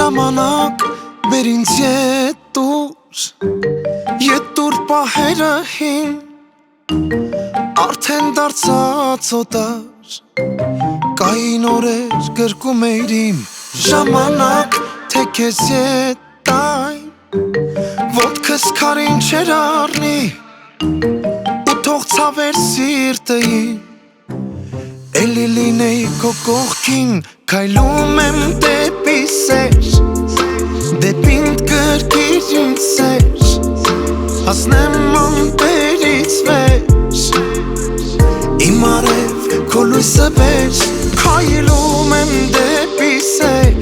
Ժամանակ բեր ինձ ետուր պահերը հին Արդեն դարձած օտար Կային օրեր գրկում էիր իմ Ժամանակ թե քեզ ետայն Ոտքս քարին չեր առնի Ու թող ցավեր սիրտը իմ Էլի լինեի քո կողքին Քայլում եմ դեպի սեր Դեպին կրկիր ինձ սեր Հասնեմ ամպերից վեր Իմ արև քո լույսը վեր Քայլում եմ դեպի սեր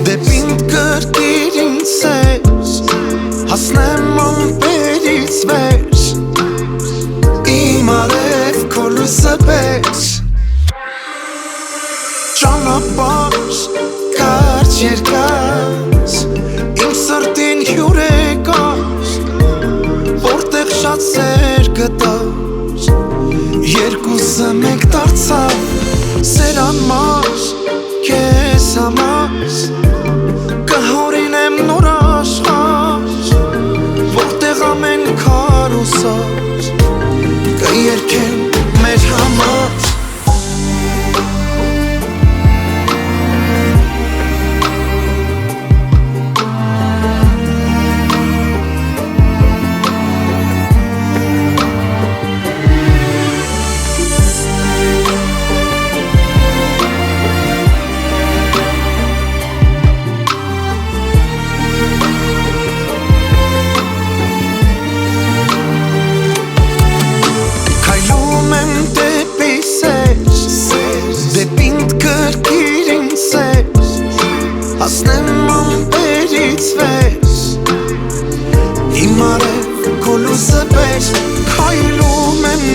Դեպին կրկիր ինձ սեր Հասնեմ ամպերից վեր Իմ արև քո լույսը վեր Ճանապարհ կարճ երկար Իմ սրտին հյուր եկար Որտեղ շատ սեր գտար Երկուսը մեկ դարձավ Սեր անմար քեզ համար Կհորինեմ նոր աշխարհ Որտեղ ամեն քար ու սար Կերքեմ մեր համար Հասնեմ ամպերից վեր Իմ արև քո լույսը վեր Քայլում եմ